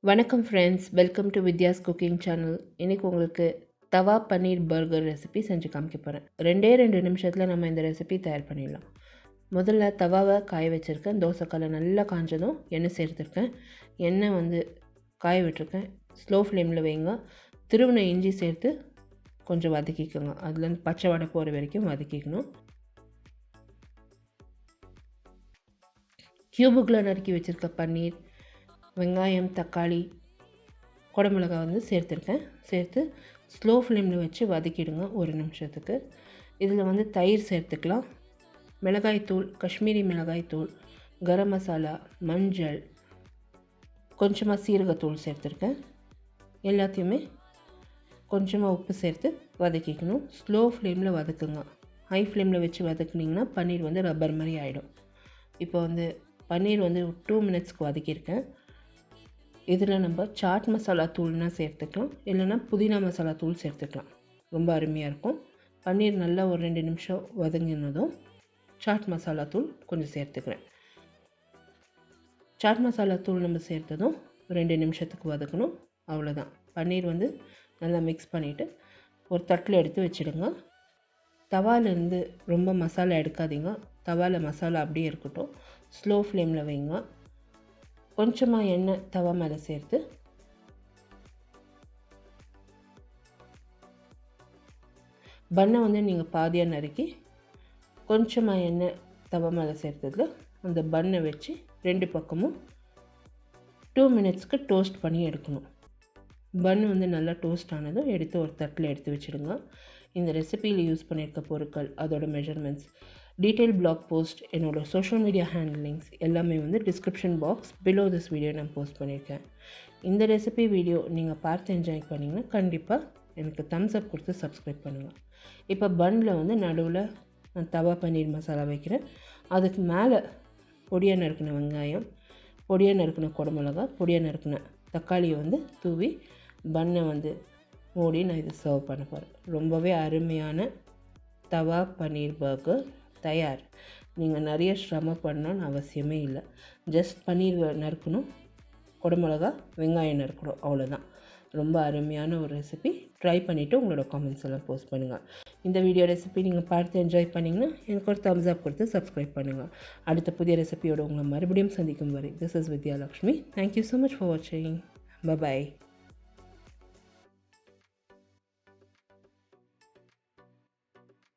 வணக்கம் friends, welcome to Vidya's cooking channel. இன்றைக்கி உங்களுக்கு தவா பன்னீர் பர்கர் ரெசிபி செஞ்சு காமிக்க போகிறேன். 2 நிமிஷத்தில் நம்ம இந்த ரெசிபி தயார் பண்ணிடலாம். முதல்ல தவாவை காய வச்சுருக்கேன். தோசைக்கல்லை நல்லா காஞ்சதும் எண்ணெய் சேர்த்துருக்கேன். எண்ணெய் காய விட்டுருக்கேன். ஸ்லோ ஃப்ளேமில் வைங்க. திருவின இஞ்சி சேர்த்து கொஞ்சம் வதக்கிக்கோங்க. அதுலேருந்து பச்சை வடை போகிற வரைக்கும் வதக்கிக்கணும். கியூபுக்குள்ளே நறுக்கி வச்சுருக்க பன்னீர், வெங்காயம், தக்காளி, குடமிளகாய் சேர்த்துருக்கேன். சேர்த்து ஸ்லோ ஃப்ளேமில் வச்சு வதக்கிடுங்க 1 நிமிஷத்துக்கு. இதில் தயிர் சேர்த்துக்கலாம். மிளகாய்த்தூள், காஷ்மீரி மிளகாய்த்தூள், கரம் மசாலா, மஞ்சள், கொஞ்சமாக சீரகத்தூள் சேர்த்துருக்கேன். எல்லாத்தையுமே கொஞ்சமாக உப்பு சேர்த்து வதக்கிக்கணும். ஸ்லோ ஃப்ளேமில் வதக்குங்க. ஹை ஃப்ளேமில் வச்சு வதக்குனிங்கன்னா பன்னீர் ரப்பர் மாதிரி ஆகிடும். இப்போ பன்னீர் 2 மினிட்ஸ்க்கு வதக்கியிருக்கேன். இதில் நம்ம சாட் மசாலா தூள்னா சேர்த்துக்கலாம், இல்லைனா புதினா மசாலா தூள் சேர்த்துக்கலாம். ரொம்ப அருமையாக இருக்கும். பன்னீர் நல்லா ஒரு 2 நிமிஷம் வதங்கினதும் சாட் மசாலா தூள் கொஞ்சம் சேர்த்துக்கிறேன். சாட் மசாலா தூள் நம்ம சேர்த்ததும் 2 நிமிஷத்துக்கு வதக்கணும். அவ்வளோதான். பன்னீர் நல்லா மிக்ஸ் பண்ணிவிட்டு ஒரு தட்டில் எடுத்து வச்சுடுங்க. தவாலேருந்து ரொம்ப மசாலா எடுக்காதீங்க. தவாவில் மசாலா அப்படியே இருக்கட்டும். ஸ்லோ ஃப்ளேமில் வைங்க. கொஞ்சமாக எண்ணெய் தவா மேலே சேர்த்து பன்னை நீங்கள் பாதியாக நறுக்கி கொஞ்சமாக எண்ணெய் தவா மேலே சேர்த்ததில் அந்த பன்னை வச்சு 2 பக்கமும் 2 மினிட்ஸ்க்கு டோஸ்ட் பண்ணி எடுக்கணும். பன்னு நல்லா டோஸ்ட் ஆனதும் எடுத்து ஒரு தட்டில் எடுத்து வச்சுடுங்க. இந்த ரெசிபியில் யூஸ் பண்ணியிருக்க பொருட்கள், அதோட மெஷர்மெண்ட்ஸ், டீட்டெயில் பிளாக் போஸ்ட், என்னோடய சோஷியல் மீடியா ஹேண்ட்லிங்ஸ் எல்லாமே description box below this video நான் போஸ்ட் பண்ணியிருக்கேன். இந்த ரெசிபி வீடியோ நீங்கள் பார்த்து என்ஜாய் பண்ணிங்கன்னா கண்டிப்பாக எனக்கு தம்ஸ் அப் கொடுத்து சப்ஸ்கிரைப் பண்ணுங்கள். இப்போ பன்னில் நடுவில் நான் தவா பன்னீர் மசாலா வைக்கிறேன். அதுக்கு மேலே பொடியாக நறுக்கின வெங்காயம், பொடியாக நறுக்கின குடமிளகா, பொடியாக நறுக்கின தக்காளியை தூவி பன்னை மூடி நான் இதை சர்வ் பண்ண போகிறேன். ரொம்பவே அருமையான தவா பன்னீர் பர்கர் தயார். நீங்கள் நிறைய சிரமம் பண்ணணும்னு அவசியமே இல்லை. ஜஸ்ட் பன்னீர் நறுக்கணும், குடமிளகா, வெங்காயம் நறுக்கணும், அவ்வளோதான். ரொம்ப அருமையான ஒரு ரெசிபி. ட்ரை பண்ணிவிட்டு உங்களோட காமெண்ட்ஸ் எல்லாம் போஸ்ட் பண்ணுங்கள். இந்த வீடியோ ரெசிபி நீங்கள் பார்த்து என்ஜாய் பண்ணிங்கன்னா எனக்கு ஒரு தம்ஸ் அப் கொடுத்து சப்ஸ்கிரைப் பண்ணுங்கள். அடுத்த புதிய ரெசிபியோடு உங்களை மறுபடியும் சந்திக்கும் வரை this is Vidya Lakshmi. Thank you so much for வாட்சிங். பை.